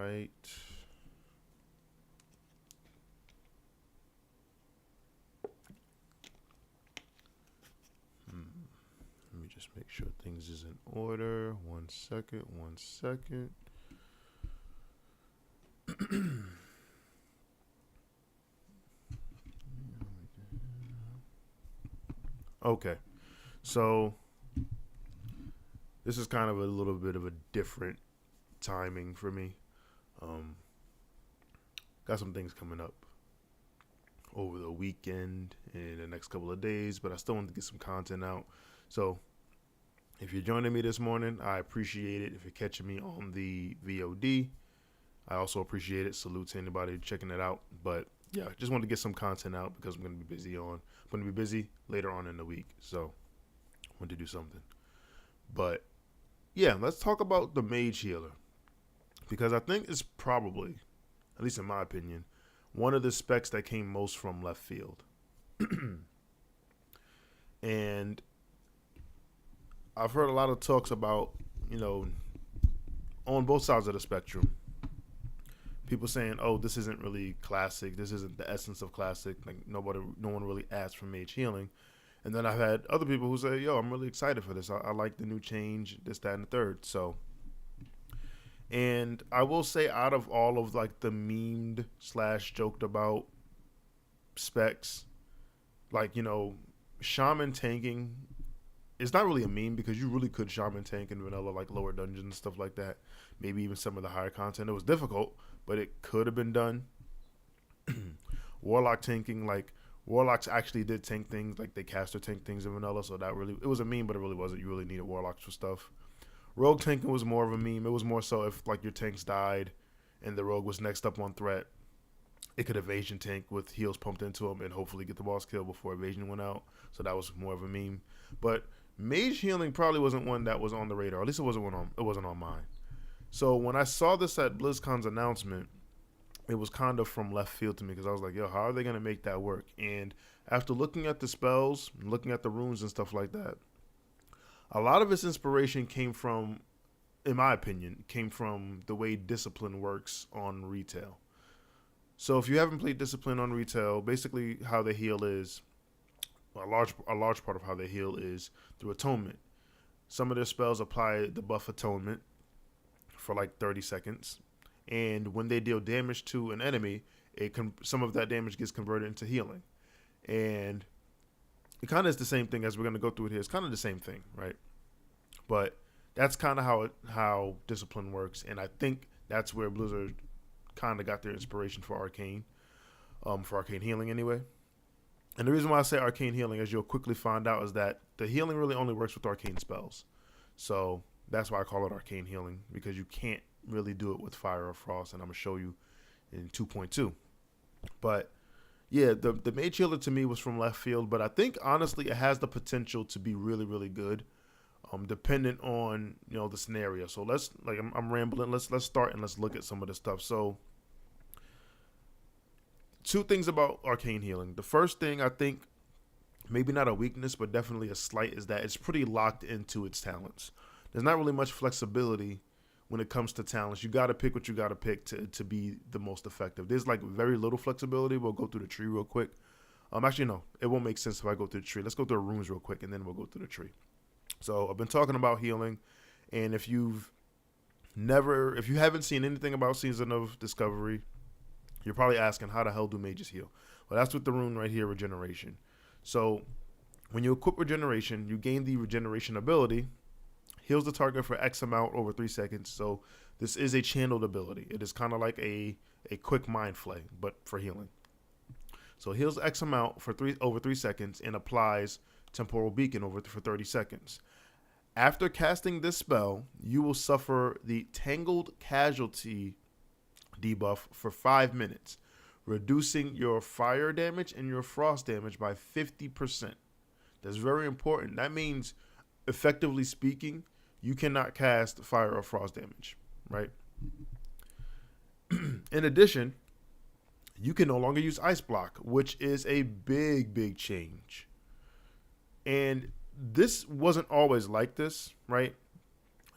right. Let me just make sure things is in order. 1 second, 1 second. Okay, so this is kind of a little bit of a different timing for me. Um, got some things coming up over the weekend and the next couple of days, but I still want to get some content out. So if you're joining me this morning, I appreciate it. If you're catching me on the VOD, I also appreciate it. Salute to anybody checking it out. But yeah, just wanted to get some content out because I'm going to be busy later on in the week. So I want to do something. But yeah, let's talk about the Mage Healer, because I think it's probably, at least in my opinion, one of the specs that came most from left field. And I've heard a lot of talks about, on both sides of the spectrum, people saying, "Oh, this isn't really classic. This isn't the essence of classic. Like no one really asked for mage healing." And then I've had other people who say, "Yo, I'm really excited for this. I like the new change, this, that, and the third." So, and I will say, out of all of like the memed / joked about specs, like shaman tanking is not really a meme, because you really could shaman tank in vanilla, like lower dungeons and stuff like that. Maybe even some of the higher content. It was difficult, but it could have been done. Warlock tanking, like warlocks actually did tank things, like they caster tank things in vanilla, so that really, it was a meme, but it really wasn't. You really needed warlocks for stuff. Rogue tanking was more of a meme. It was more so if like your tanks died and the rogue was next up on threat, it could evasion tank with heals pumped into him and hopefully get the boss kill before evasion went out. So that was more of a meme. But mage healing probably wasn't one that was on the radar. At least it wasn't on mine. So when I saw this at BlizzCon's announcement, it was kind of from left field to me, because I was like, yo, how are they going to make that work? And after looking at the spells, looking at the runes and stuff like that, a lot of its inspiration came from, in my opinion, the way Discipline works on retail. So if you haven't played Discipline on retail, basically how they heal is, a large part of how they heal is through atonement. Some of their spells apply the buff atonement for like 30 seconds, and when they deal damage to an enemy, some of that damage gets converted into healing. And it kind of is the same thing as we're going to go through it here. It's kind of the same thing, right? But that's kind of how Discipline works, and I think that's where Blizzard kind of got their inspiration for Arcane healing anyway. And the reason why I say arcane healing, as you'll quickly find out, is that the healing really only works with arcane spells. So that's why I call it arcane healing, because you can't really do it with fire or frost, and I'm going to show you in 2.2. But yeah, the mage healer to me was from left field, but I think honestly it has the potential to be really, really good, dependent on the scenario. So I'm rambling. Let's start and let's look at some of the stuff. So two things about arcane healing. The first thing, I think, maybe not a weakness, but definitely a slight, is that it's pretty locked into its talents. There's not really much flexibility when it comes to talents. You got to pick what you got to pick to be the most effective. There's like very little flexibility. We'll go through the tree real quick. Actually, no, it won't make sense if I go through the tree. Let's go through the runes real quick, and then we'll go through the tree. So I've been talking about healing, and if you haven't seen anything about Season of Discovery, you're probably asking, how the hell do mages heal? Well, that's with the rune right here, Regeneration. So when you equip Regeneration, you gain the Regeneration ability, heals the target for X amount over 3 seconds. So this is a channeled ability. It is kind of like a quick mind flay, but for healing. So it heals X amount for over 3 seconds and applies Temporal Beacon for 30 seconds. After casting this spell, you will suffer the Tangled Casualty debuff for 5 minutes, reducing your fire damage and your frost damage by 50%. That's very important. That means, effectively speaking, you cannot cast fire or frost damage, right? In addition, you can no longer use Ice Block, which is a big change. And this wasn't always like this, right?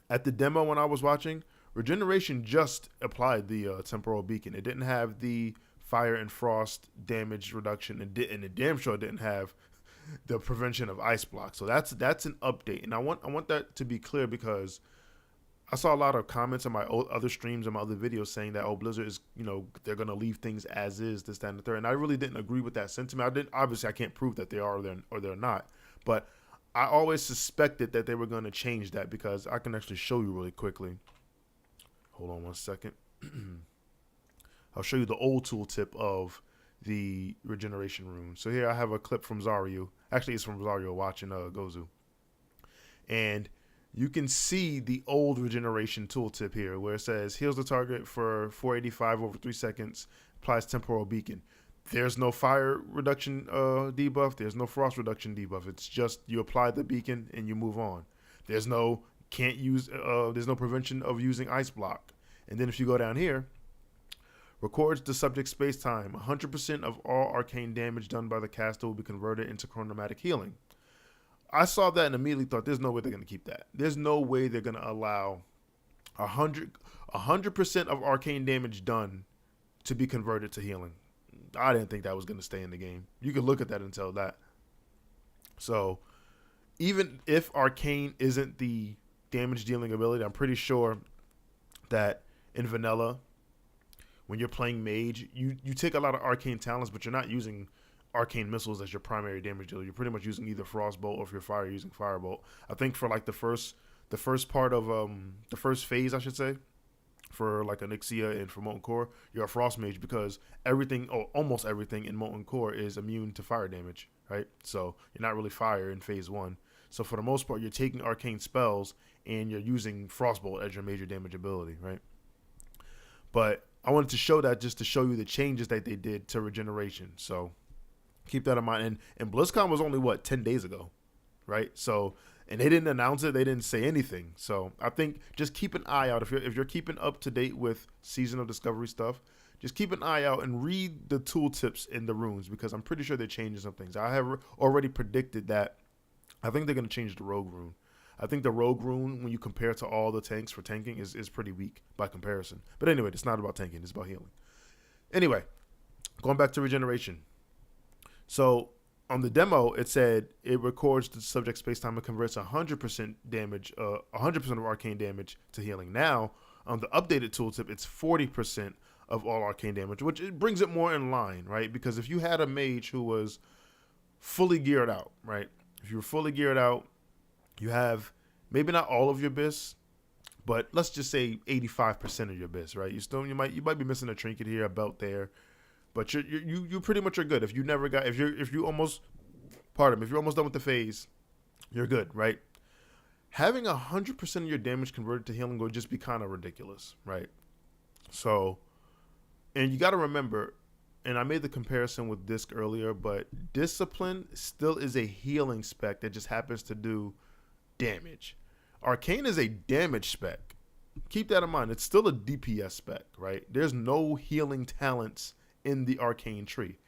At the demo when I was watching, Regeneration just applied the temporal beacon. It didn't have the fire and frost damage reduction, and it damn sure didn't have the prevention of ice block. So that's an update, and I want that to be clear, because I saw a lot of comments on my other streams and my other videos saying that, oh, Blizzard is, they're gonna leave things as is, this, that, and the third. And I really didn't agree with that sentiment. Obviously I can't prove that they are or they're not, but I always suspected that they were gonna change that, because I can actually show you really quickly. Hold on one second. I'll show you the old tooltip of the regeneration rune. So here I have a clip from Zaryu. Actually, it's from Zaryu watching Gozu. And you can see the old regeneration tooltip here, where it says heals the target for 485 over 3 seconds, applies temporal beacon. There's no fire reduction debuff. There's no frost reduction debuff. It's just you apply the beacon and you move on. There's no there's no prevention of using ice block. And then if you go down here, records the subject space time. 100% of all arcane damage done by the caster will be converted into chronomatic healing. I saw that and immediately thought, there's no way they're going to keep that. There's no way they're going to allow 100% of arcane damage done to be converted to healing. I didn't think that was going to stay in the game. You could look at that and tell that. So even if arcane isn't the damage dealing ability, I'm pretty sure that in vanilla, when you're playing mage, you take a lot of arcane talents, but you're not using arcane missiles as your primary damage dealer. You're pretty much using either frostbolt, or if you're fire, you're using firebolt. I think for like the first part of the first phase, I should say, for like Onyxia and for Molten Core, you're a frost mage, because everything, or almost everything in Molten Core is immune to fire damage, right? So you're not really fire in phase 1. So for the most part, you're taking arcane spells and you're using frostbolt as your major damage ability, right? But I wanted to show that just to show you the changes that they did to regeneration. So keep that in mind. And BlizzCon was only, 10 days ago, right? So, and they didn't announce it. They didn't say anything. So I think just keep an eye out. If you're keeping up to date with Season of Discovery stuff, just keep an eye out and read the tooltips in the runes, because I'm pretty sure they're changing some things. I have already predicted that I think they're going to change the Rogue rune. I think the Rogue rune, when you compare to all the tanks for tanking, is pretty weak by comparison. But anyway, it's not about tanking. It's about healing. Anyway, going back to regeneration. So on the demo, it said it records the subject space-time and converts 100% damage, 100% of arcane damage to healing. Now, on the updated tooltip, it's 40% of all arcane damage, which it brings it more in line, right? Because if you had a mage who was fully geared out, right? If you were fully geared out, you have maybe not all of your bis, but let's just say 85% of your bis, right? You might be missing a trinket here, a belt there, but you pretty much are good. If you're almost done with the phase, you're good, right? Having 100% of your damage converted to healing would just be kind of ridiculous, right? So, and you got to remember, and I made the comparison with Disc earlier, but Discipline still is a healing spec that just happens to do damage. Arcane is a damage spec. Keep that in mind. It's still a DPS spec, right? There's no healing talents in the Arcane tree.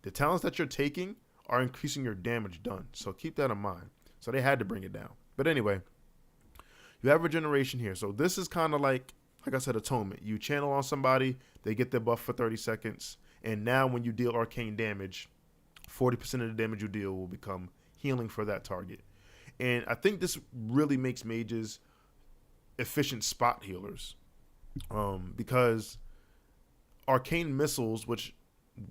The talents that you're taking are increasing your damage done. So keep that in mind. So they had to bring it down. But anyway, you have regeneration here. So this is kind of like I said, atonement. You channel on somebody, they get their buff for 30 seconds. And now when you deal arcane damage, 40% of the damage you deal will become healing for that target. And I think this really makes mages efficient spot healers, because arcane missiles, which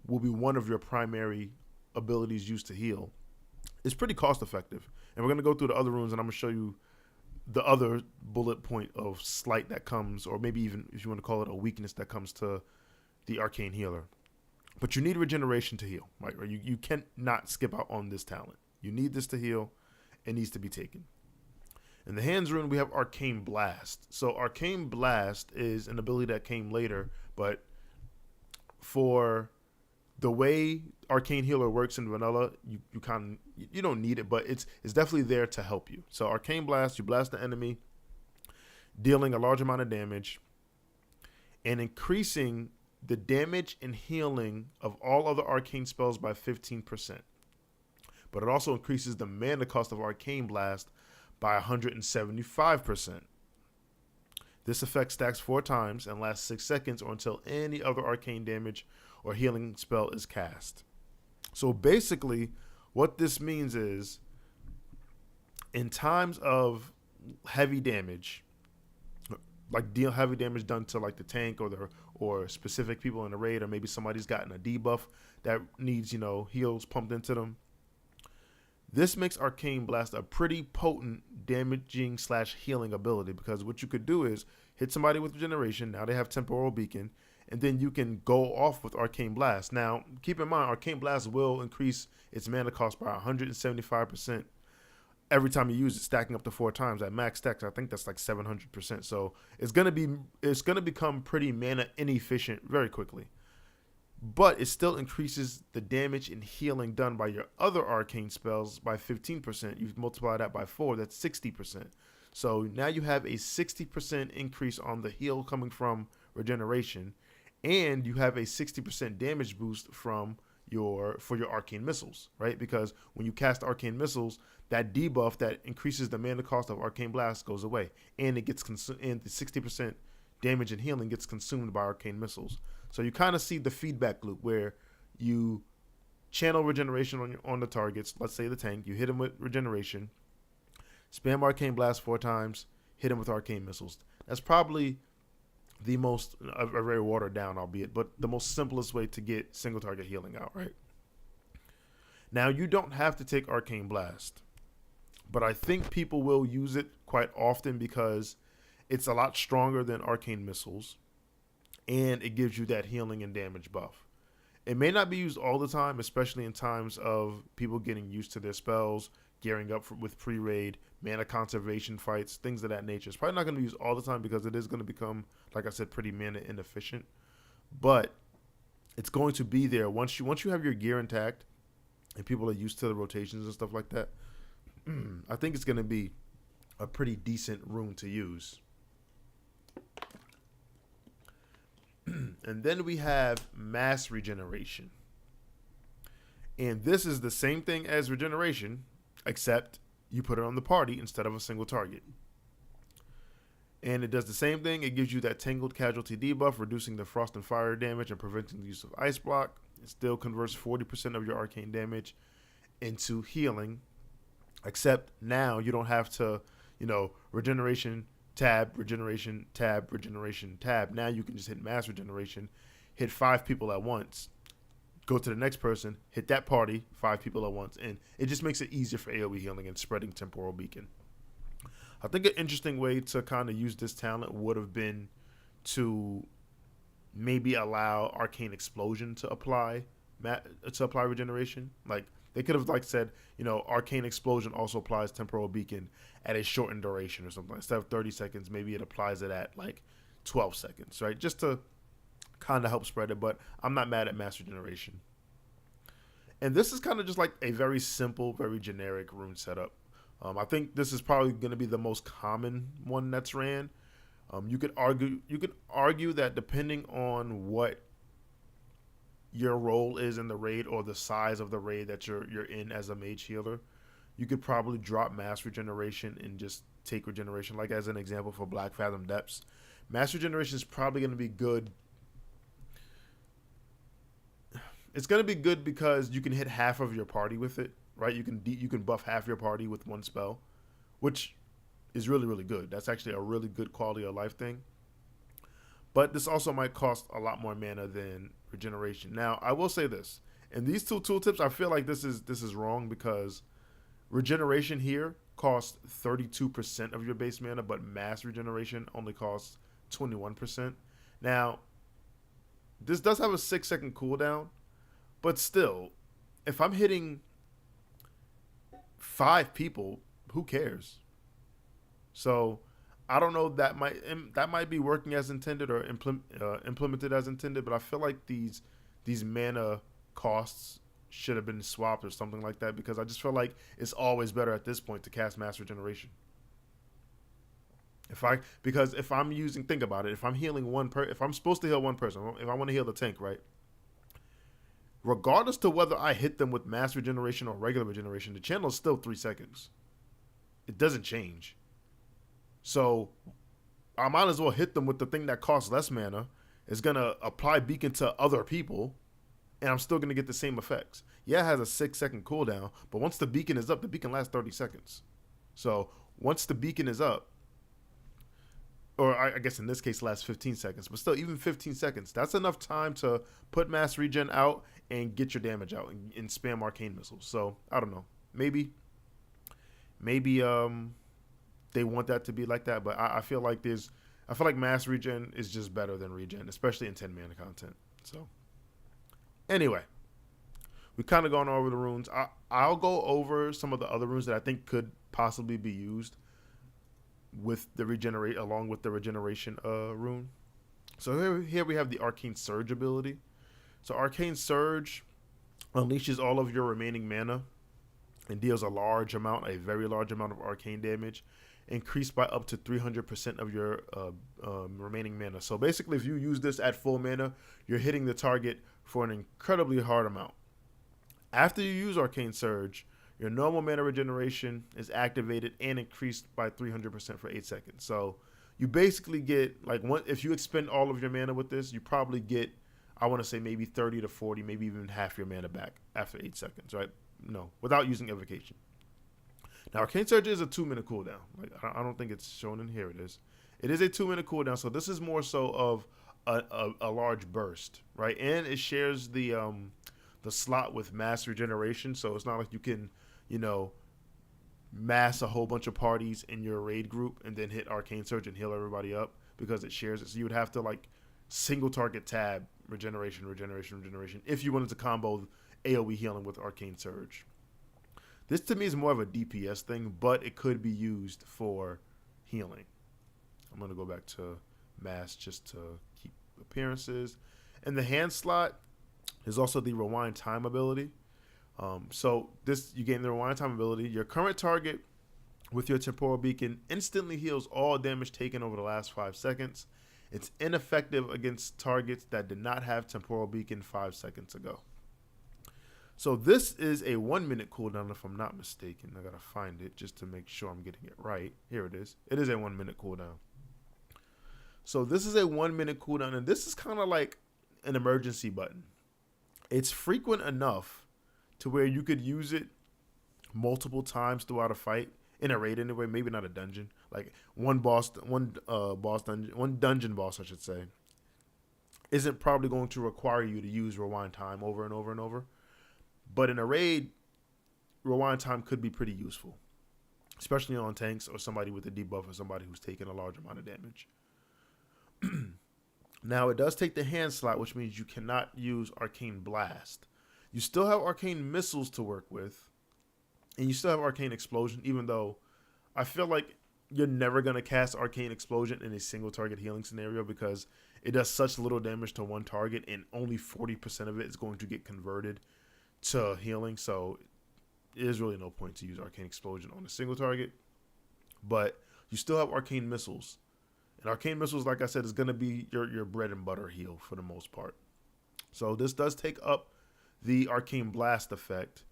will be one of your primary abilities used to heal, is pretty cost effective. And we're going to go through the other runes, and I'm going to show you the other bullet point of slight that comes, or maybe even if you want to call it a weakness that comes to the arcane healer. But you need regeneration to heal, right? You can't not skip out on this talent. You need this to heal. It needs to be taken. In the hands rune, we have Arcane Blast. So Arcane Blast is an ability that came later, but for the way Arcane Healer works in vanilla, you don't need it, but it's definitely there to help you. So Arcane Blast, you blast the enemy, dealing a large amount of damage, and increasing the damage and healing of all other arcane spells by 15%. But it also increases the mana cost of Arcane Blast by 175%. This effect stacks 4 times and lasts 6 seconds or until any other arcane damage or healing spell is cast. So basically, what this means is, in times of heavy damage, like deal heavy damage done to like the tank or specific people in the raid, or maybe somebody's gotten a debuff that needs, heals pumped into them. This makes Arcane Blast a pretty potent damaging / healing ability, because what you could do is hit somebody with Regeneration. Now they have Temporal Beacon, and then you can go off with Arcane Blast. Now, keep in mind, Arcane Blast will increase its mana cost by 175% every time you use it, stacking up to 4 times. At max stacks, I think that's like 700%. So it's gonna become pretty mana inefficient very quickly. But it still increases the damage and healing done by your other arcane spells by 15%. You multiply that by 4, that's 60%. So now you have a 60% increase on the heal coming from Regeneration, and you have a 60% damage boost for your arcane missiles, right? Because when you cast arcane missiles, that debuff that increases the mana cost of Arcane Blast goes away, and it gets and the 60% damage and healing gets consumed by arcane missiles. So you kind of see the feedback loop where you channel Regeneration on the targets. Let's say the tank, you hit him with Regeneration, spam Arcane Blast 4 times, hit him with arcane missiles. That's probably the most, a very watered down, albeit, but the most simplest way to get single target healing out, right? Now, you don't have to take Arcane Blast, but I think people will use it quite often because it's a lot stronger than arcane missiles, and it gives you that healing and damage buff. It may not be used all the time, especially in times of people getting used to their spells, gearing up with pre-raid, mana conservation fights, things of that nature. It's probably not going to be used all the time because it is going to become, like I said, pretty mana inefficient. But it's going to be there once you have your gear intact and people are used to the rotations and stuff like that. I think it's going to be a pretty decent rune to use. And then we have Mass Regeneration. And this is the same thing as Regeneration, except you put it on the party instead of a single target. And it does the same thing. It gives you that Tangled Casualty debuff, reducing the Frost and Fire damage and preventing the use of Ice Block. It still converts 40% of your arcane damage into healing, except now you don't have to, Regeneration, tab, Regeneration, tab, Regeneration, tab. Now you can just hit Mass Regeneration, hit 5 people at once, go to the next person, hit that party, 5 people at once, and it just makes it easier for AoE healing and spreading Temporal Beacon. I think an interesting way to kind of use this talent would have been to maybe allow Arcane Explosion to apply Regeneration. Like, they could have said, Arcane Explosion also applies Temporal Beacon at a shortened duration or something. Instead of 30 seconds, maybe it applies it at 12 seconds, right? Just to kind of help spread it, but I'm not mad at Mass Regeneration. And this is kind of just a very simple, very generic rune setup. I think this is probably going to be the most common one that's ran. You could argue that depending on what your role is in the raid or the size of the raid that you're in as a mage healer, you could probably drop Mass Regeneration and just take Regeneration. Like as an example for Black Fathom Depths, Mass Regeneration is probably going to be good. It's going to be good because you can hit half of your party with it, right? You can buff half your party with one spell, which is really, really good. That's actually a really good quality of life thing. But this also might cost a lot more mana than Regeneration. Now, I will say this. In these two tooltips, I feel like this is wrong because Regeneration here costs 32% of your base mana, but Mass Regeneration only costs 21%. Now, this does have a 6-second cooldown, but still, if I'm hitting 5 people, who cares? So I don't know, that might be working as intended or implemented as intended, but I feel like these mana costs should have been swapped or something like that, because I just feel like it's always better at this point to cast Mass Regeneration. Because if I'm using, think about it, if I'm healing if I'm supposed to heal one person, if I want to heal the tank, right? Regardless to whether I hit them with Mass Regeneration or regular Regeneration, the channel is still 3 seconds. It doesn't change. So I might as well hit them with the thing that costs less mana. It's gonna apply beacon to other people, and I'm still gonna get the same effects. Yeah, it has a 6-second cooldown, but once the beacon is up, the beacon lasts 30 seconds. So once the beacon is up, or I guess in this case lasts 15 seconds, but still, even 15 seconds, that's enough time to put mass regen out and get your damage out and spam arcane missiles. So I don't know, maybe they want that to be like that, but I feel like mass regen is just better than regen, especially in 10 mana content. So anyway, we kind of gone over the runes. I'll go over some of the other runes that I think could possibly be used with the along with the regeneration rune. So here we have the Arcane Surge ability. So Arcane Surge unleashes all of your remaining mana and deals a very large amount of arcane damage, increased by up to 300% of your remaining mana. So basically, if you use this at full mana, you're hitting the target for an incredibly hard amount. After you use Arcane Surge, your normal mana regeneration is activated and increased by 300% for 8 seconds. So you basically get, if you expend all of your mana with this, you probably get, I want to say maybe 30 to 40, maybe even half your mana back after 8 seconds, right? No, without using Evocation. Now, Arcane Surge is a 2-minute cooldown. I don't think it's shown in here. It is. It is a 2-minute cooldown, so this is more so of a large burst, right? And it shares the slot with mass regeneration, so it's not like you can, mass a whole bunch of parties in your raid group and then hit Arcane Surge and heal everybody up, because it shares it. So you would have to single target tab regeneration if you wanted to combo AoE healing with Arcane Surge. This to me is more of a DPS thing, but it could be used for healing. I'm going to go back to mass just to keep appearances. And the hand slot is also the rewind time ability. So you gain the rewind time ability. Your current target with your temporal beacon instantly heals all damage taken over the last 5 seconds. It's ineffective against targets that did not have temporal beacon 5 seconds ago. So this is a 1-minute cooldown, if I'm not mistaken. I gotta find it just to make sure I'm getting it right. Here it is. It is a 1-minute cooldown. So this is a 1-minute cooldown, and this is kind of like an emergency button. It's frequent enough to where you could use it multiple times throughout a fight, in a raid anyway, maybe not a dungeon. Like one dungeon boss, I should say, isn't probably going to require you to use rewind time over and over and over. But in a raid, rewind time could be pretty useful, especially on tanks or somebody with a debuff or somebody who's taking a large amount of damage. Now, it does take the hand slot, which means you cannot use Arcane Blast. You still have Arcane Missiles to work with, and you still have Arcane Explosion, even though I feel like you're never going to cast Arcane Explosion in a single target healing scenario, because it does such little damage to one target, and only 40% of it is going to get converted to healing. So there's really no point to use Arcane Explosion on a single target. But you still have Arcane Missiles. And Arcane Missiles, like I said, is going to be your bread and butter heal for the most part. So this does take up the Arcane Blast effect,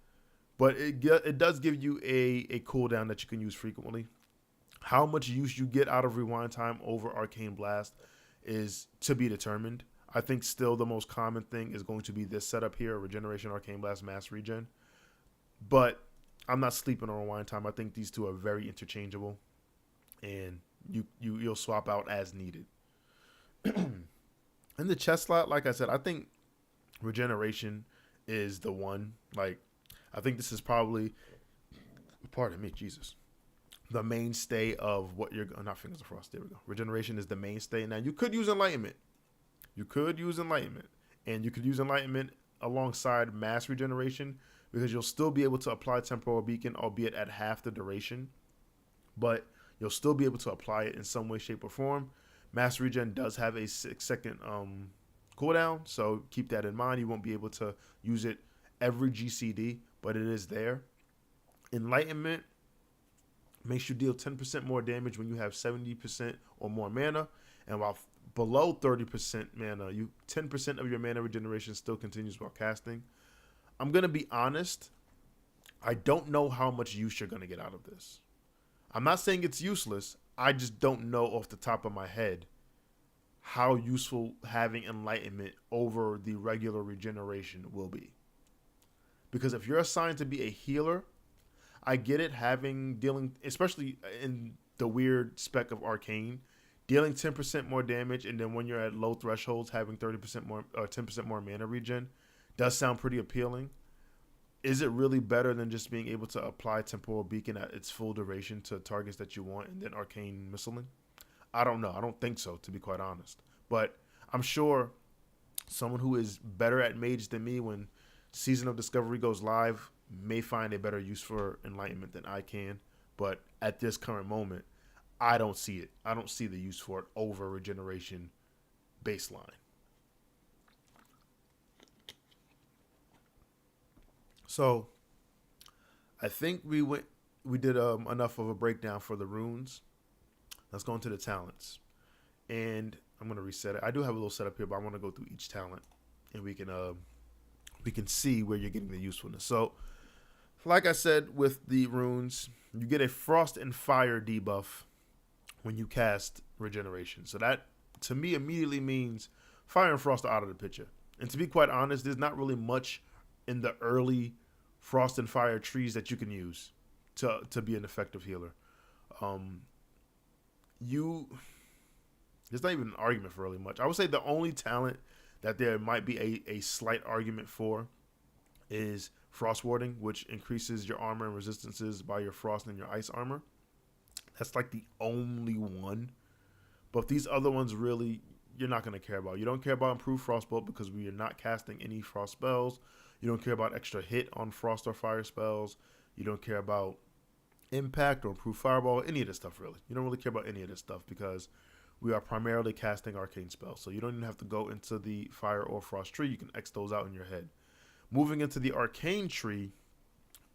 but it does give you a cooldown that you can use frequently. How much use you get out of rewind time over Arcane Blast is to be determined. I think still the most common thing is going to be this setup here, Regeneration, Arcane Blast, Mass Regen. But I'm not sleeping on rewind time. I think these two are very interchangeable, and you'll swap out as needed. In the chest slot, like I said, I think Regeneration is the one. I think this is probably, pardon me, Jesus, the mainstay of what you're, not Fingers of Frost, there we go. Regeneration is the mainstay. Now, you could use Enlightenment. And you could use Enlightenment alongside Mass Regeneration, because you'll still be able to apply Temporal Beacon, albeit at half the duration. But you'll still be able to apply it in some way, shape, or form. Mass Regen does have a 6-second cooldown, so keep that in mind. You won't be able to use it every GCD, but it is there. Enlightenment makes you deal 10% more damage when you have 70% or more mana, and while below 30% mana, 10% of your mana regeneration still continues while casting. I'm going to be honest, I don't know how much use you're going to get out of this. I'm not saying it's useless. I just don't know off the top of my head how useful having enlightenment over the regular regeneration will be. Because if you're assigned to be a healer, I get it having dealing, especially in the weird spec of Arcane, dealing 10% more damage, and then when you're at low thresholds, having 30% more or 10% more mana regen does sound pretty appealing. Is it really better than just being able to apply Temporal Beacon at its full duration to targets that you want and then Arcane Missiling? I don't know. I don't think so, to be quite honest. But I'm sure someone who is better at Mage than me when Season of Discovery goes live may find a better use for Enlightenment than I can. But at this current moment, I don't see it. I don't see the use for it over Regeneration baseline. So I think we did enough of a breakdown for the runes. Let's go into the talents. And I'm gonna reset it. I do have a little setup here, but I want to go through each talent, and we can see where you're getting the usefulness. So, like I said, with the runes, you get a frost and fire debuff when you cast regeneration. So that to me immediately means fire and frost are out of the picture. And to be quite honest, there's not really much in the early frost and fire trees that you can use to be an effective healer. There's not even an argument for really much. I would say the only talent that there might be a slight argument for is Frost Warding, which increases your armor and resistances by your frost and your ice armor. That's like the only one. But these other ones really, you're not going to care about. You don't care about improved Frostbolt because we are not casting any frost spells. You don't care about extra hit on frost or fire spells. You don't care about impact or improved fireball, any of this stuff really. You don't really care about any of this stuff because we are primarily casting arcane spells. So you don't even have to go into the fire or frost tree. You can X those out in your head. Moving into the arcane tree,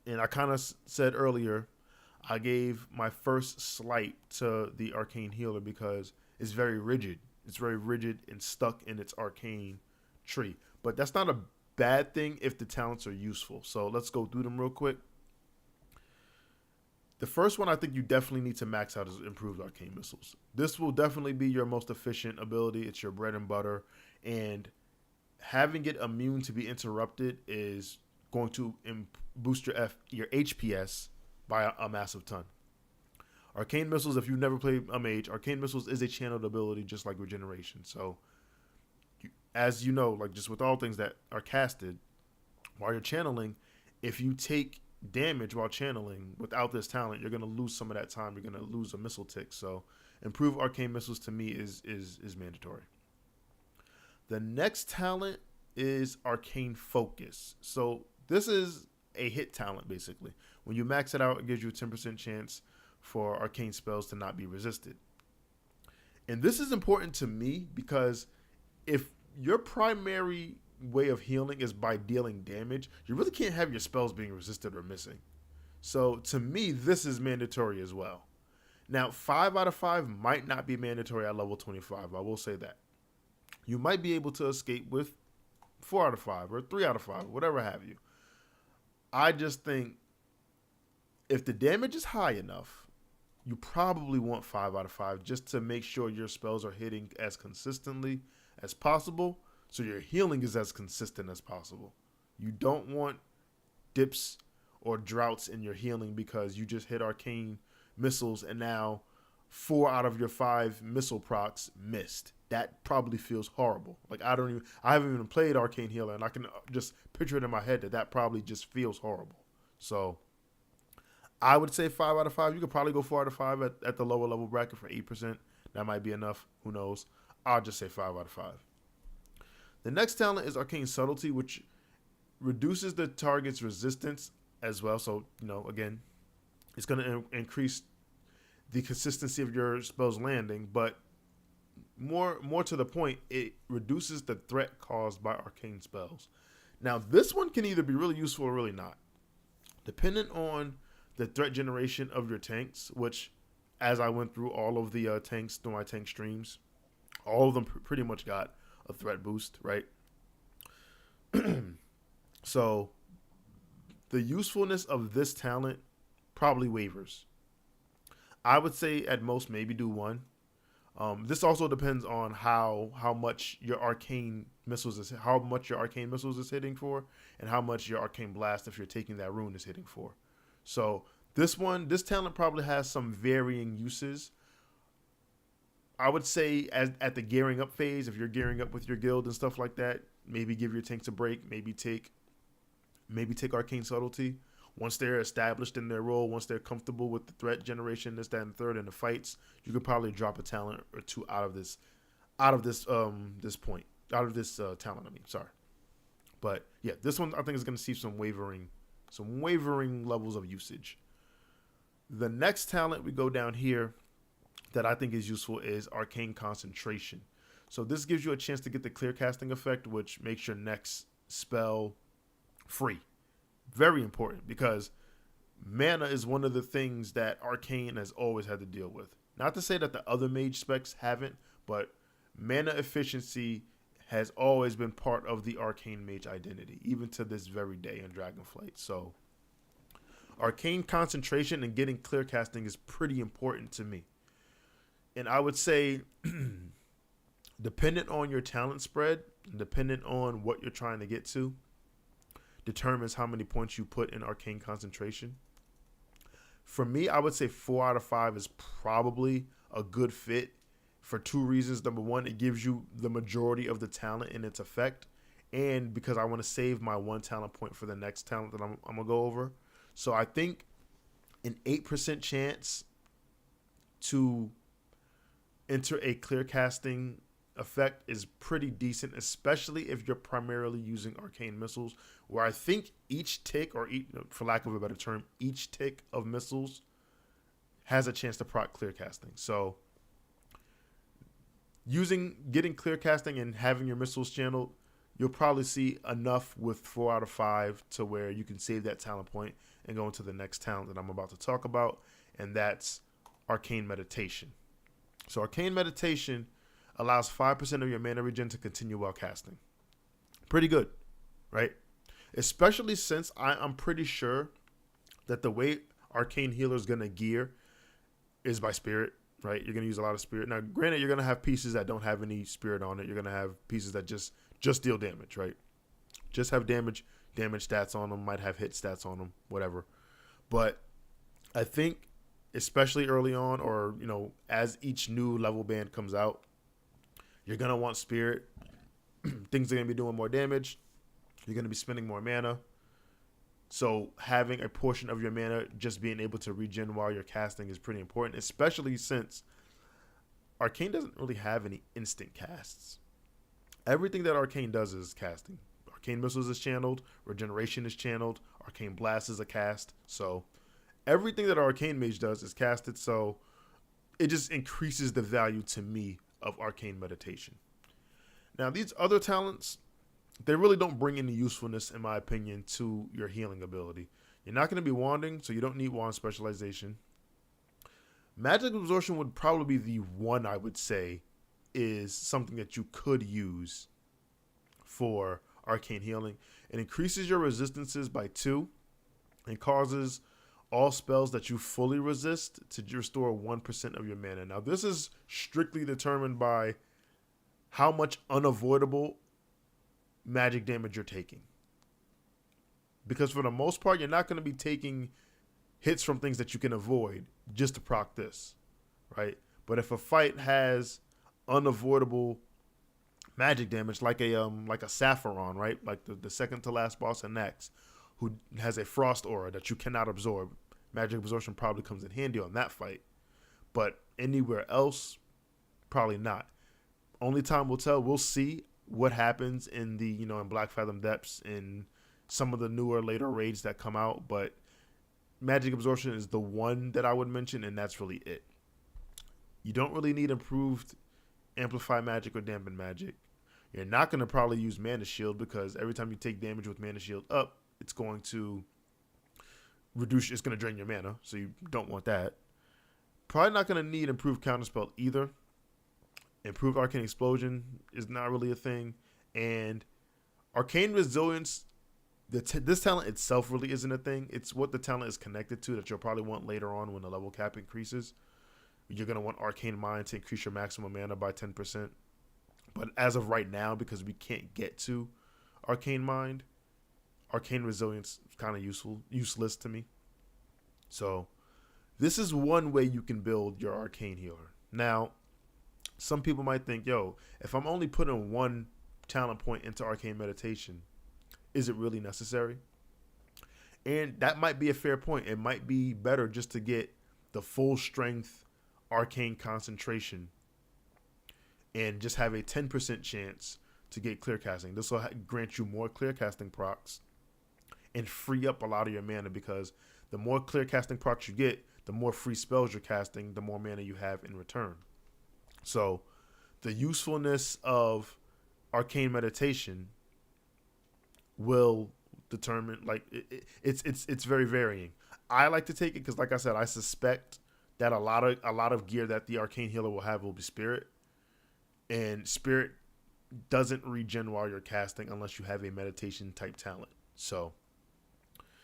and I kind of said earlier, I gave my first slight to the arcane healer because it's very rigid. It's very rigid and stuck in its arcane tree. But that's not a bad thing if the talents are useful. So let's go through them real quick. The first one I think you definitely need to max out is improved arcane missiles. This will definitely be your most efficient ability. It's your bread and butter. And having it immune to be interrupted is going to boost your HPS by a massive ton. Arcane missiles, if you've never played a mage, arcane missiles is a channeled ability just like regeneration. So as you know, like just with all things that are casted, while you're channeling, if you take damage while channeling without this talent, you're going to lose some of that time. You're going to lose a missile tick. So improve arcane missiles to me is mandatory. The next talent is arcane focus. So this is a hit talent basically. When you max it out, it gives you a 10% chance for arcane spells to not be resisted. And this is important to me because if your primary way of healing is by dealing damage, you really can't have your spells being resisted or missing. So to me, this is mandatory as well. Now, 5 out of 5 might not be mandatory at level 25. I will say that. You might be able to escape with 4 out of 5 or 3 out of 5, whatever have you. I just think if the damage is high enough, you probably want 5 out of 5 just to make sure your spells are hitting as consistently as possible. So your healing is as consistent as possible. You don't want dips or droughts in your healing because you just hit arcane missiles and now 4 out of your 5 missile procs missed. That probably feels horrible. Like I haven't even played arcane healer, and I can just picture it in my head that probably just feels horrible. So I would say 5 out of 5. You could probably go 4 out of 5 at the lower level bracket for 8%. That might be enough. Who knows? I'll just say 5 out of 5. The next talent is Arcane Subtlety, which reduces the target's resistance as well. So, again, it's going to increase the consistency of your spells landing, but more to the point, it reduces the threat caused by arcane spells. Now, this one can either be really useful or really not. Depending on the threat generation of your tanks, which, as I went through all of the tanks through my tank streams, all of them pretty much got a threat boost, right? So the usefulness of this talent probably wavers. I would say at most maybe do one. This also depends on how much your arcane missiles is how much your arcane missiles is hitting for, and how much your arcane blast, if you're taking that rune, is hitting for. So this talent probably has some varying uses. I would say at the gearing up phase, if you're gearing up with your guild and stuff like that, maybe give your tanks a break. Maybe take arcane subtlety. Once they're established in their role, once they're comfortable with the threat generation, this, that, and third, and the fights, you could probably drop a talent or two out of this talent. I mean, sorry, but yeah, this one I think is going to see some wavering levels of usage. The next talent we go down here that I think is useful is Arcane Concentration. So this gives you a chance to get the clear casting effect, which makes your next spell free. Very important because mana is one of the things that Arcane has always had to deal with. Not to say that the other mage specs haven't, but mana efficiency has always been part of the Arcane mage identity, even to this very day in Dragonflight. So Arcane Concentration and getting clear casting is pretty important to me. And I would say, dependent on your talent spread, dependent on what you're trying to get to, determines how many points you put in Arcane Concentration. For me, I would say 4 out of 5 is probably a good fit for two reasons. Number one, it gives you the majority of the talent in its effect, and because I want to save my 1 talent point for the next talent that I'm going to go over. So I think an 8% chance to enter a clear casting effect is pretty decent, especially if you're primarily using arcane missiles, where I think each tick, or for lack of a better term, each tick of missiles has a chance to proc clear casting. So getting clear casting and having your missiles channeled, you'll probably see enough with 4 out of 5 to where you can save that talent point and go into the next talent that I'm about to talk about, and that's Arcane Meditation. So Arcane Meditation allows 5% of your mana regen to continue while casting. Pretty good, right? Especially since I'm pretty sure that the way Arcane Healer is going to gear is by spirit, right? You're going to use a lot of spirit. Now, granted, you're going to have pieces that don't have any spirit on it. You're going to have pieces that just deal damage, right? Just have damage stats on them, might have hit stats on them, whatever. But I think, especially early on, or, as each new level band comes out, you're going to want spirit. Things are going to be doing more damage. You're going to be spending more mana. So having a portion of your mana just being able to regen while you're casting is pretty important, especially since Arcane doesn't really have any instant casts. Everything that Arcane does is casting. Arcane Missiles is channeled. Regeneration is channeled. Arcane Blast is a cast. So everything that Arcane Mage does is casted. So it just increases the value to me of Arcane Meditation. Now, these other talents, they really don't bring any usefulness, in my opinion, to your healing ability. You're not going to be wanding, so you don't need wand specialization. Magic Absorption would probably be the one I would say is something that you could use for arcane healing. It increases your resistances by 2 and causes all spells that you fully resist to restore 1% of your mana. Now, this is strictly determined by how much unavoidable magic damage you're taking. Because for the most part, you're not going to be taking hits from things that you can avoid just to proc this, right? But if a fight has unavoidable magic damage, like a Sapphiron, right? Like the second to last boss in X, who has a frost aura that you cannot absorb, magic absorption probably comes in handy on that fight. But anywhere else, probably not. Only time will tell. We'll see what happens in the, in Black Fathom Depths, in some of the newer, later raids that come out. But magic absorption is the one that I would mention, and that's really it. You don't really need improved amplify magic or dampen magic. You're not going to probably use mana shield, because every time you take damage with mana shield up, it's going to it's going to drain your mana, so you don't want that. Probably not going to need improved counterspell either. Improved arcane explosion is not really a thing, and arcane resilience, this talent itself really isn't a thing. It's what the talent is connected to that you'll probably want later on when the level cap increases. You're going to want Arcane Mind to increase your maximum mana by 10%. But as of right now, because we can't get to Arcane Mind, Arcane Resilience is kind of useless to me. So this is one way you can build your Arcane Healer. Now, some people might think, yo, if I'm only putting one talent point into Arcane Meditation, is it really necessary? And that might be a fair point. It might be better just to get the full strength Arcane Concentration and just have a 10% chance to get clear casting. This will grant you more clear casting procs and free up a lot of your mana, because the more clear casting procs you get, the more free spells you're casting, the more mana you have in return. So the usefulness of Arcane Meditation will determine, like, it's very varying. I like to take it because, like I said, I suspect that a lot of gear that the Arcane Healer will have will be Spirit, and Spirit doesn't regen while you're casting unless you have a meditation type talent. So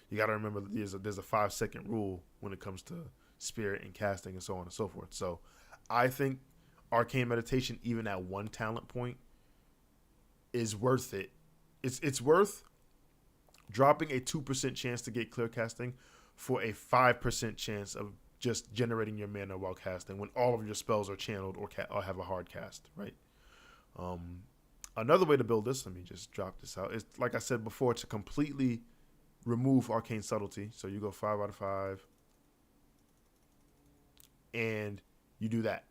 you got to remember that there's a 5-second rule when it comes to Spirit and casting and so on and so forth. So I think Arcane Meditation, even at one talent point, is worth it. It's worth dropping a 2% chance to get clear casting for a 5% chance of just generating your mana while casting when all of your spells are channeled or have a hard cast, right? Another way to build this, let me just drop this out, is, like I said before, to completely remove Arcane Subtlety. So you go 5 out of 5 and you do that.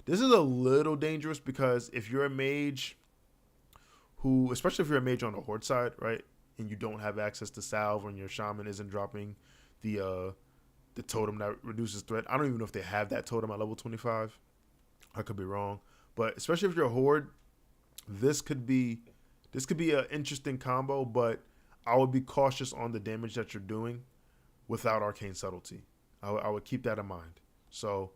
This is a little dangerous because if you're a mage who, especially if you're a mage on the horde side, right, and you don't have access to salve, and your shaman isn't dropping the totem that reduces threat. I don't even know if they have that totem at level 25. I could be wrong, but especially if you're a horde, this could be an interesting combo. But I would be cautious on the damage that you're doing without Arcane Subtlety. I would keep that in mind. So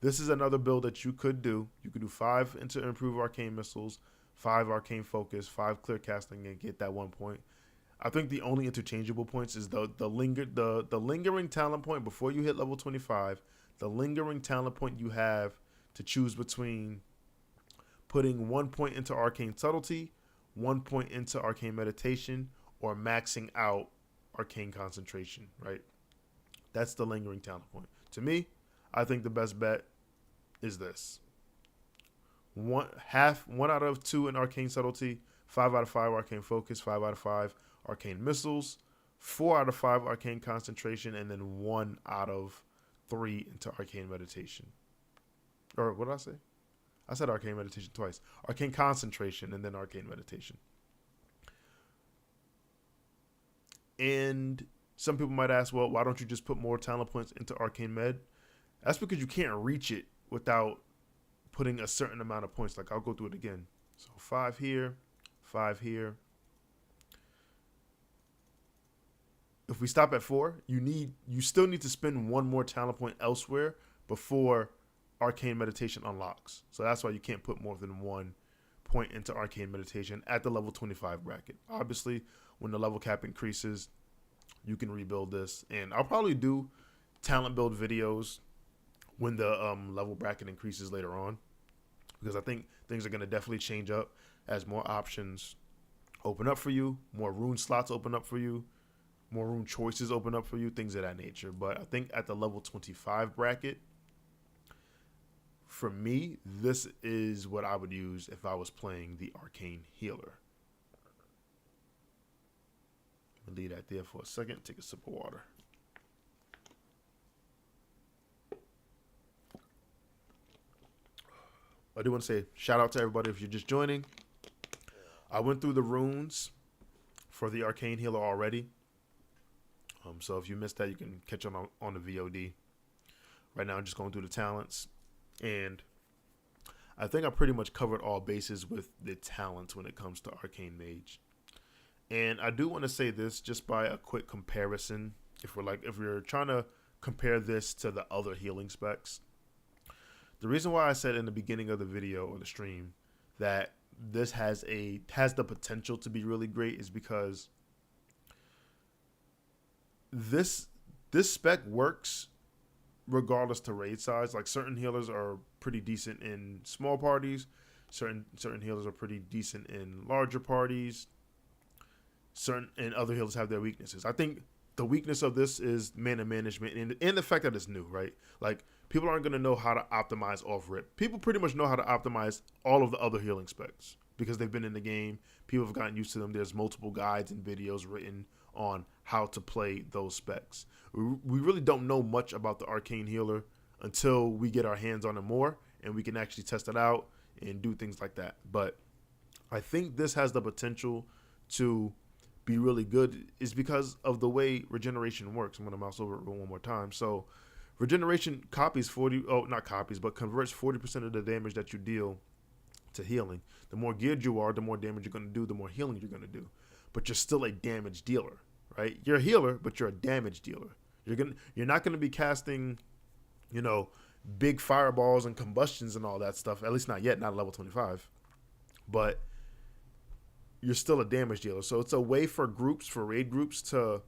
this is another build that you could do. You could do 5 into improve Arcane Missiles, 5 Arcane Focus, 5 Clear Casting, and get that 1 point. I think the only interchangeable points is the lingering talent point before you hit level 25. The lingering talent point you have to choose between putting 1 point into Arcane Subtlety, 1 point into Arcane Meditation, or maxing out Arcane Concentration, right? That's the lingering talent point. To me, I think the best bet is this. 1 out of 2 in Arcane Subtlety, 5 out of 5 Arcane Focus, 5 out of 5 Arcane Missiles, 4 out of 5 Arcane Concentration, and then 1 out of 3 into Arcane Meditation. Or what did I say? I said Arcane Meditation twice. Arcane Concentration and then Arcane Meditation. And some people might ask, well, why don't you just put more talent points into Arcane Med? That's because you can't reach it without putting a certain amount of points. Like, I'll go through it again. So 5 here, 5 here. If we stop at 4, you still need to spend 1 more talent point elsewhere before Arcane Meditation unlocks. So that's why you can't put more than 1 point into Arcane Meditation at the level 25 bracket. Obviously, when the level cap increases, you can rebuild this. And I'll probably do talent build videos when the level bracket increases later on, because I think things are going to definitely change up as more options open up for you, more rune slots open up for you, more rune choices open up for you, things of that nature. But I think at the level 25 bracket, for me, this is what I would use if I was playing the Arcane Healer. I'll leave that there for a second. Take a sip of water. I do want to say shout out to everybody if you're just joining. I went through the runes for the Arcane Healer already. So if you missed that, you can catch on the VOD. Right now, I'm just going through the talents. And I think I pretty much covered all bases with the talents when it comes to Arcane Mage. And I do want to say this just by a quick comparison. If we're trying to compare this to the other healing specs. The reason why I said in the beginning of the video or the stream that this has the potential to be really great is because this spec works regardless to raid size. Like certain healers are pretty decent in small parties. Certain healers are pretty decent in larger parties. Certain and other healers have their weaknesses. I think the weakness of this is mana management and the fact that it's new, right? Like people aren't gonna know how to optimize off rip. People pretty much know how to optimize all of the other healing specs because they've been in the game. People have gotten used to them. There's multiple guides and videos written on how to play those specs. We really don't know much about the Arcane healer until we get our hands on it more and we can actually test it out and do things like that. But I think this has the potential to be really good is because of the way regeneration works. I'm going to mouse over it one more time. So regeneration converts 40% of the damage that you deal to healing. The more geared you are, the more damage you're going to do, the more healing you're going to do. But you're still a damage dealer, right? You're a healer, but you're a damage dealer. You're not going to be casting, big fireballs and combustions and all that stuff. At least not yet, not at level 25. But you're still a damage dealer. So it's a way for raid groups to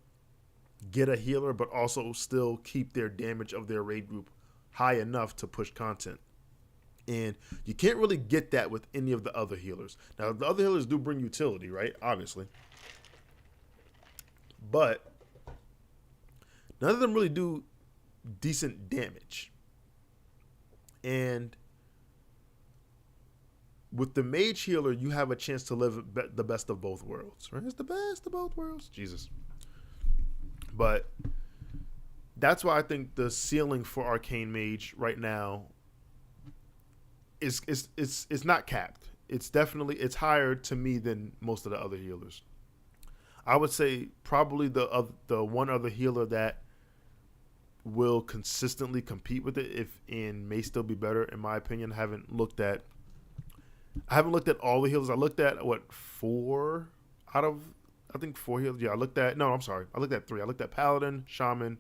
get a healer, but also still keep their damage of their raid group high enough to push content. And you can't really get that with any of the other healers. Now, the other healers do bring utility, right? Obviously. But none of them really do decent damage. And with the mage healer, you have a chance to live the best of both worlds, right? It's the best of both worlds. Jesus. But that's why I think the ceiling for Arcane Mage right now is not capped. It's higher to me than most of the other healers. I would say probably the one other healer that will consistently compete with it may still be better in my opinion. I haven't looked at all the healers. I looked at 4 out of I think 4 healers. Yeah, I looked at 3. I looked at Paladin, Shaman,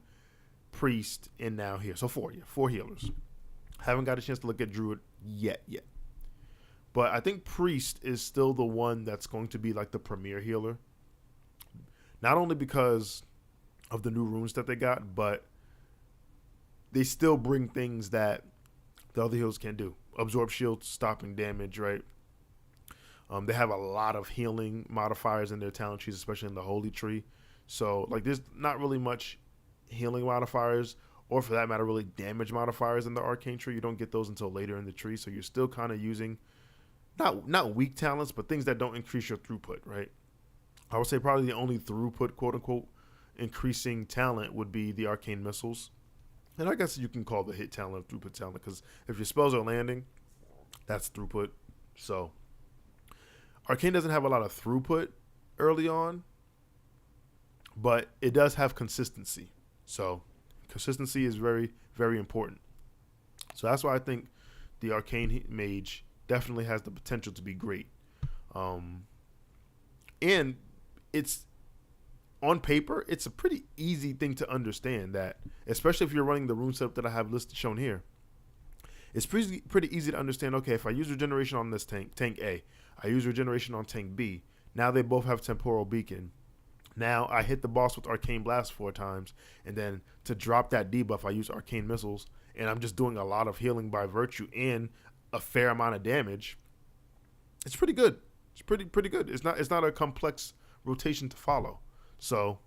Priest, and now here. So 4, 4 healers. Haven't got a chance to look at Druid yet. But I think Priest is still the one that's going to be like the premier healer. Not only because of the new runes that they got, but they still bring things that the other healers can't do. Absorb shield, stopping damage, right? They have a lot of healing modifiers in their talent trees, especially in the Holy Tree. So, there's not really much healing modifiers, or for that matter, really damage modifiers in the Arcane tree. You don't get those until later in the tree, so you're still kind of using not weak talents, but things that don't increase your throughput, right? I would say probably the only throughput, quote unquote, increasing talent would be the Arcane missiles. And I guess you can call the hit talent throughput talent, because if your spells are landing, that's throughput. So Arcane doesn't have a lot of throughput early on, but it does have consistency. So consistency is very, very important. So that's why I think the Arcane Mage definitely has the potential to be great. And it's on paper, it's a pretty easy thing to understand that, especially if you're running the rune setup that I have listed shown here. It's pretty easy to understand, okay, if I use regeneration on this tank A, I use regeneration on tank B, now they both have temporal beacon. Now I hit the boss with Arcane Blast 4 times, and then to drop that debuff, I use Arcane Missiles, and I'm just doing a lot of healing by virtue and a fair amount of damage. It's pretty good. It's pretty good. It's not a complex rotation to follow. So,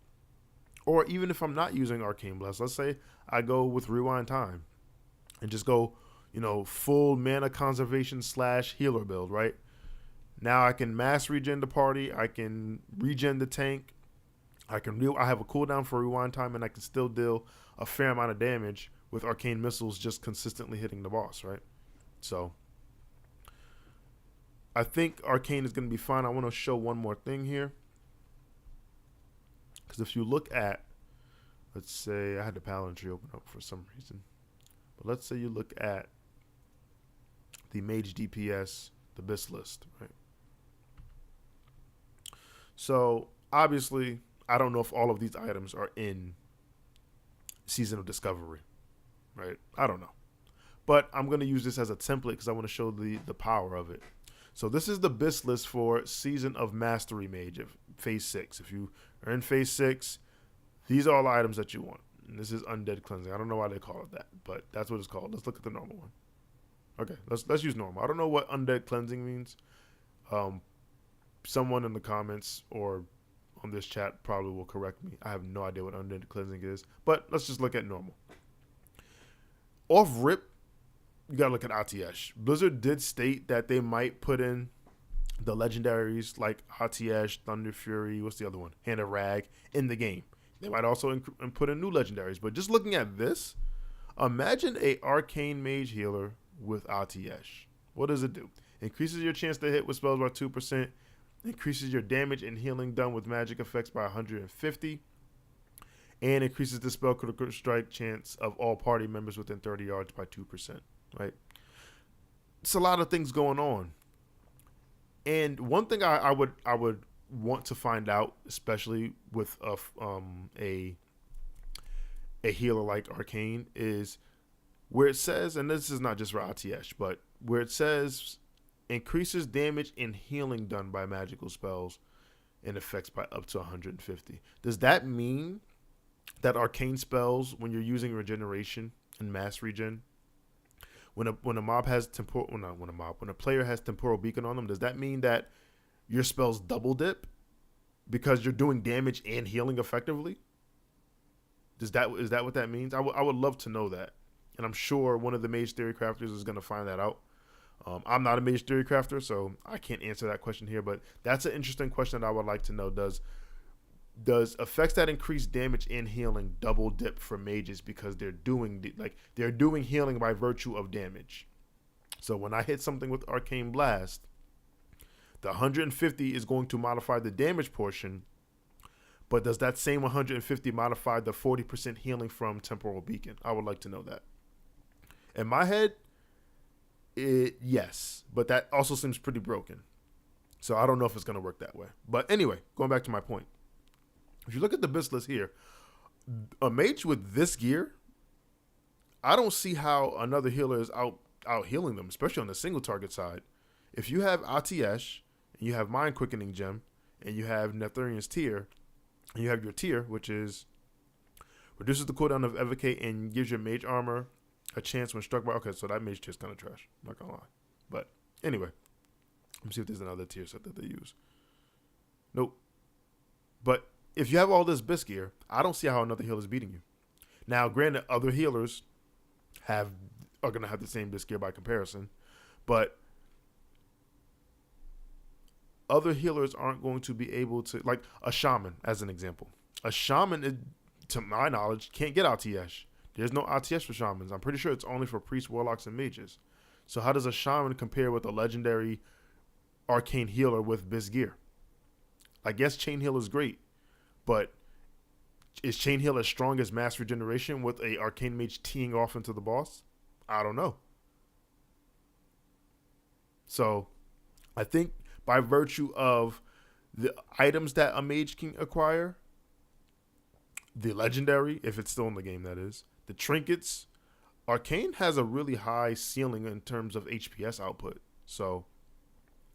or even if I'm not using Arcane Blast, let's say I go with Rewind Time and just go, full mana conservation / healer build, right? Now I can mass regen the party. I can regen the tank. I have a cooldown for Rewind Time, and I can still deal a fair amount of damage with Arcane Missiles just consistently hitting the boss, right? So I think Arcane is going to be fine. I want to show one more thing here. Because if you look at, let's say, I had the Paladin tree open up for some reason. But let's say you look at the Mage DPS, the BIS list, right? So, obviously, I don't know if all of these items are in Season of Discovery, right? I don't know. But I'm going to use this as a template because I want to show the power of it. So this is the BIS list for Season of Mastery Mage of Phase 6. If you are in Phase 6, these are all the items that you want. And this is undead cleansing. I don't know why they call it that, but that's what it's called. Let's look at the normal one. Okay, let's use normal. I don't know what undead cleansing means. Someone in the comments or on this chat probably will correct me. I have no idea what undead cleansing is, but let's just look at normal. Off rip, you gotta look at Atiyesh. Blizzard did state that they might put in the legendaries like Atiyesh, Thunder Fury, what's the other one? Hand of Rag in the game. They might also put in new legendaries, but just looking at this, imagine a Arcane Mage healer with Atiyesh. What does it do? Increases your chance to hit with spells by 2%, increases your damage and healing done with magic effects by 150, and increases the spell critical strike chance of all party members within 30 yards by 2%, right? It's a lot of things going on. And one thing I would want to find out, especially with a healer like Arcane, is where it says, and this is not just for Atiyesh, but where it says increases damage and healing done by magical spells and effects by up to 150. Does that mean that Arcane spells, when you're using regeneration and mass regen, when a player has temporal beacon on them, does that mean that your spells double dip because you're doing damage and healing effectively? Is that what that means? I would love to know that, and I'm sure one of the Mage Theory crafters is going to find that out. I'm not a Mage Theory crafter, so I can't answer that question here, but that's an interesting question that I would like to know. Does effects that increase damage and healing double dip for mages because they're doing healing by virtue of damage? So when I hit something with Arcane Blast, the 150 is going to modify the damage portion, but does that same 150 modify the 40% healing from Temporal Beacon? I would like to know that. In my head, yes, but that also seems pretty broken. So I don't know if it's going to work that way. But anyway, going back to my point. If you look at the build list here, a mage with this gear, I don't see how another healer is out healing them, especially on the single target side. If you have Atiyesh, and you have Mind Quickening Gem, and you have Netherian's Tear, and you have your Tear, which is reduces the cooldown of Evocate and gives your mage armor a chance when struck by... Okay, so that mage tier is kind of trash. I'm not going to lie. But anyway, let me see if there's another tier set that they use. Nope. But if you have all this bisque gear, I don't see how another healer is beating you. Now, granted, other healers are going to have the same bisque gear by comparison, but other healers aren't going to be able to, like a shaman, as an example. A shaman, to my knowledge, can't get Atiyesh. There's no Atiyesh for shamans. I'm pretty sure it's only for priests, warlocks, and mages. So how does a shaman compare with a legendary arcane healer with bisque gear? I guess chain heal is great, but is chain heal as strong as mass regeneration with a arcane mage teeing off into the boss? I don't know. So I think by virtue of the items that a mage can acquire, the legendary, if it's still in the game, that is, the trinkets, Arcane has a really high ceiling in terms of HPS output. So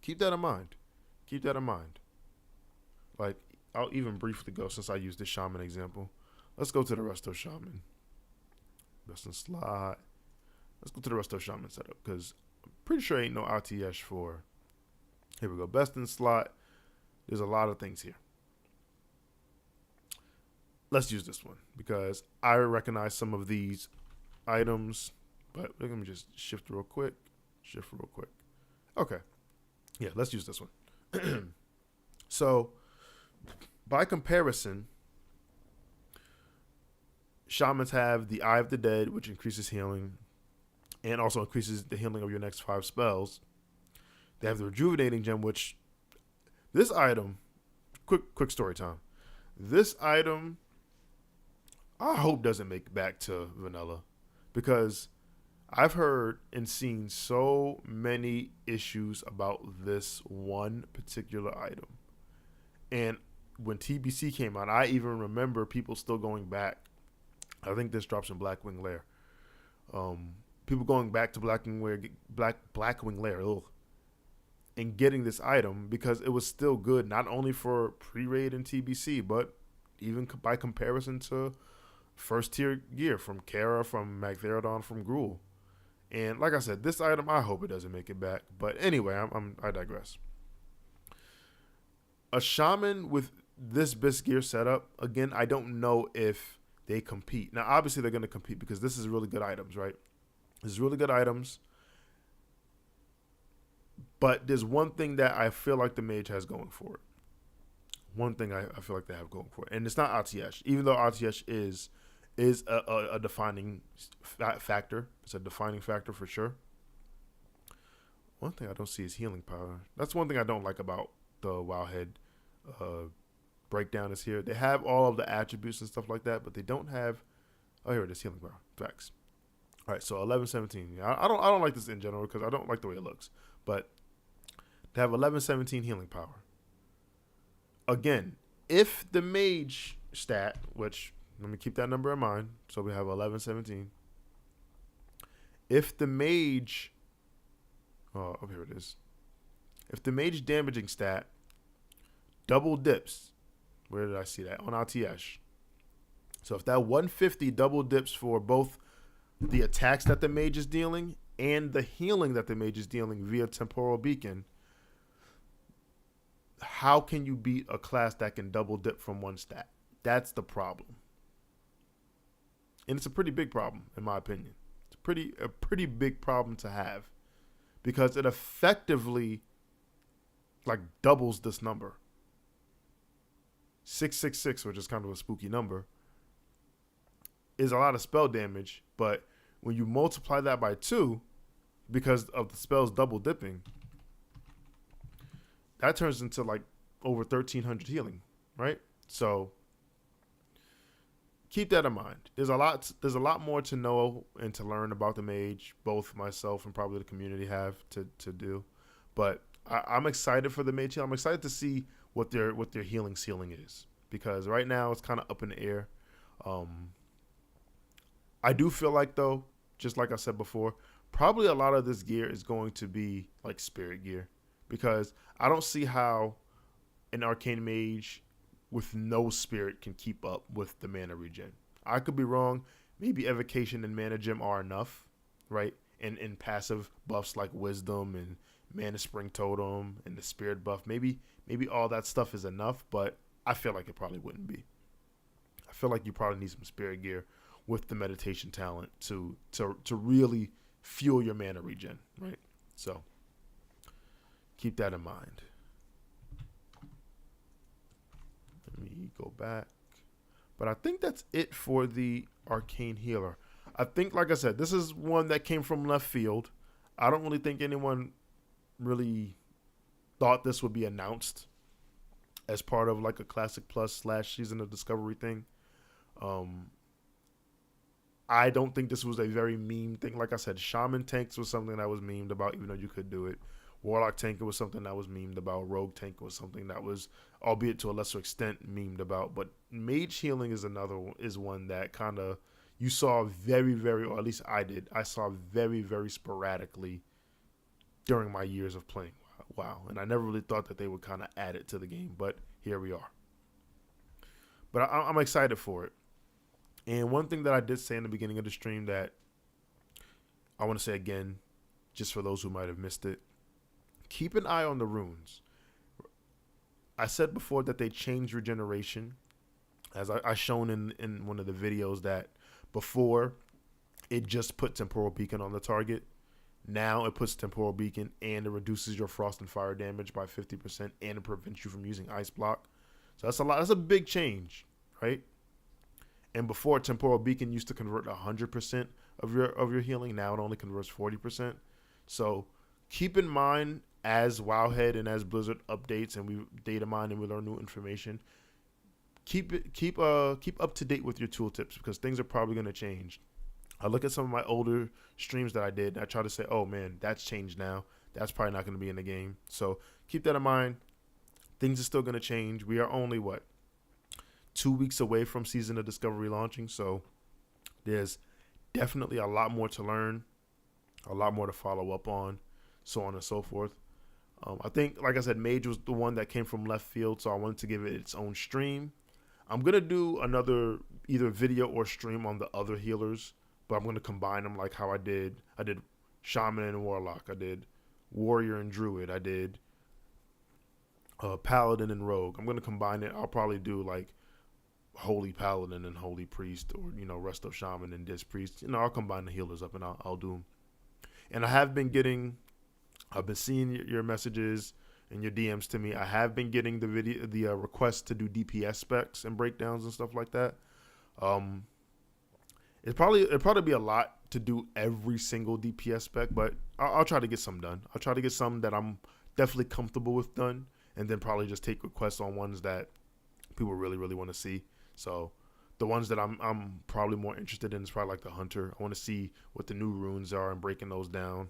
keep that in mind. Keep that in mind. Like, I'll even briefly go, since I used the shaman example. Let's go to the Resto Shaman. Best in slot. Let's go to the Resto Shaman setup, because I'm pretty sure ain't no Atiyesh for... Here we go. Best in slot. There's a lot of things here. Let's use this one, because I recognize some of these items. But let me just shift real quick. Okay. Yeah, let's use this one. So... by comparison, shamans have the Eye of the Dead, which increases healing and also increases the healing of your next 5 spells. They have the Rejuvenating Gem, which this item, quick story time. This item, I hope doesn't make it back to vanilla, because I've heard and seen so many issues about this one particular item. And when TBC came out, I even remember people still going back. I think this drops in Blackwing Lair. People going back to Blackwing Lair, and getting this item because it was still good, not only for pre-raid and TBC, but even by comparison to first tier gear from Kara, from Magtheridon, from Gruul. And like I said, this item, I hope it doesn't make it back. But anyway, I digress. A shaman with this Bis gear setup, again, I don't know if they compete. Now, obviously, they're going to compete because this is really good items, right? This is really good items. But there's one thing that I feel like the Mage has going for it. One thing I feel like they have going for it. And it's not ATH, even though ATH is a defining factor. It's a defining factor for sure. One thing I don't see is healing power. That's one thing I don't like about the Wowhead breakdown is here. They have all of the attributes and stuff like that, but they don't have. Oh, here it is, healing power. Facts. All right, so 1117. I don't like this in general because I don't like the way it looks. But they have 1117 healing power. Again, if the Mage stat, which let me keep that number in mind, so we have 1117. If the Mage, oh, here it is. If the Mage damaging stat double dips, where did I see that? On RTH. So if that 150 double dips for both the attacks that the Mage is dealing and the healing that the Mage is dealing via Temporal Beacon, how can you beat a class that can double dip from one stat? That's the problem. And it's a pretty big problem, in my opinion. It's a pretty big problem to have because it effectively like doubles this number. 666, which is kind of a spooky number, is a lot of spell damage, but when you multiply that by 2 because of the spells double dipping, that turns into like over 1,300 healing, right? So keep that in mind. There's a lot more to know and to learn about the Mage, both myself and probably the community have to do. But I'm excited for the Mage heal. I'm excited to see what their healing ceiling is because right now it's kind of up in the air. I do feel like though, just like I said before, probably a lot of this gear is going to be like spirit gear because I don't see how an Arcane Mage with no spirit can keep up with the mana regen. I could be wrong. Maybe Evocation and Mana Gem are enough, right? And passive buffs like Wisdom and Mana Spring Totem and the Spirit buff. Maybe all that stuff is enough, but I feel like it probably wouldn't be. I feel like you probably need some spirit gear with the meditation talent to really fuel your mana regen, right? So keep that in mind. Let me go back. But I think that's it for the Arcane Healer. I think, like I said, this is one that came from left field. I don't really think anyone really thought this would be announced as part of like a Classic Plus / Season of Discovery thing. I don't think this was a very meme thing. Like I said, Shaman tanks was something that was memed about, even though you could do it. Warlock tanking was something that was memed about. Rogue tanking was something that was, albeit to a lesser extent, memed about. But Mage healing is one that kind of you saw very, very, or at least I did. I saw very, very sporadically during my years of playing WoW, and I never really thought that they would kind of add it to the game. But here we are. But I'm excited for it. And one thing that I did say in the beginning of the stream that I want to say again, just for those who might have missed it, keep an eye on the runes. I said before that they changed regeneration, as I shown in one of the videos that before it just put Temporal Beacon on the target. Now it puts Temporal Beacon and it reduces your frost and fire damage by 50% and it prevents you from using Ice Block. So that's a lot. That's a big change, right? And before, Temporal Beacon used to convert 100% of your healing. Now it only converts 40%. So keep in mind as Wowhead and as Blizzard updates and we data mine and we learn new information, keep up to date with your tooltips because things are probably going to change. I look at some of my older streams that I did and I try to say, oh man, that's changed now. That's probably not going to be in the game. So keep that in mind. Things are still going to change. We are only 2 weeks away from Season of Discovery launching, so there's definitely a lot more to learn, a lot more to follow up on, so on and so forth. I think, like I said, Mage was the one that came from left field, so I wanted to give it its own stream. I'm gonna do another either video or stream on the other healers, but I'm gonna combine them like how I did. I did Shaman and Warlock. I did Warrior and Druid. I did Paladin and Rogue. I'm gonna combine it. I'll probably do like Holy Paladin and Holy Priest, or Resto Shaman and Disc Priest. I'll combine the healers up and I'll do them. And I've been seeing your messages and your DMs to me. I have been getting the requests to do DPS specs and breakdowns and stuff like that. It'd probably be a lot to do every single DPS spec, but I'll try to get some done. I'll try to get some that I'm definitely comfortable with done, and then probably just take requests on ones that people really, really want to see. So the ones that I'm probably more interested in is probably like the Hunter. I want to see what the new runes are and breaking those down.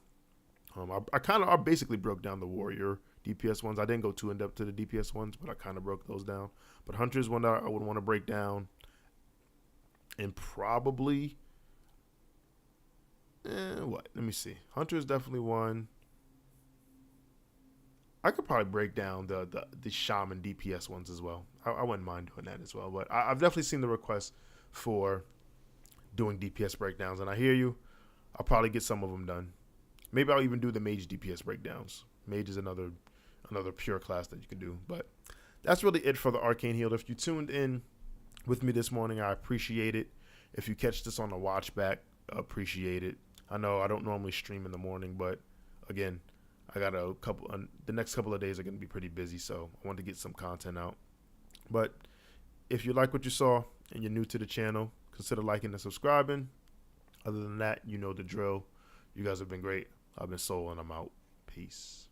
I basically broke down the Warrior DPS ones. I didn't go too in depth to the DPS ones, but I kind of broke those down. But Hunter's one that I would want to break down, and probably what? Let me see. Hunter's definitely one. I could probably break down the Shaman DPS ones as well. I wouldn't mind doing that as well. But I've definitely seen the request for doing DPS breakdowns, and I hear you. I'll probably get some of them done. Maybe I'll even do the Mage DPS breakdowns. Mage is another pure class that you can do. But that's really it for the Arcane Healer. If you tuned in with me this morning, I appreciate it. If you catch this on the watch back, I appreciate it. I know I don't normally stream in the morning, but again, I got the next couple of days are going to be pretty busy, so I want to get some content out. But if you like what you saw and you're new to the channel, consider liking and subscribing. Other than that, you know the drill. You guys have been great. I've been Soul, and I'm out. Peace.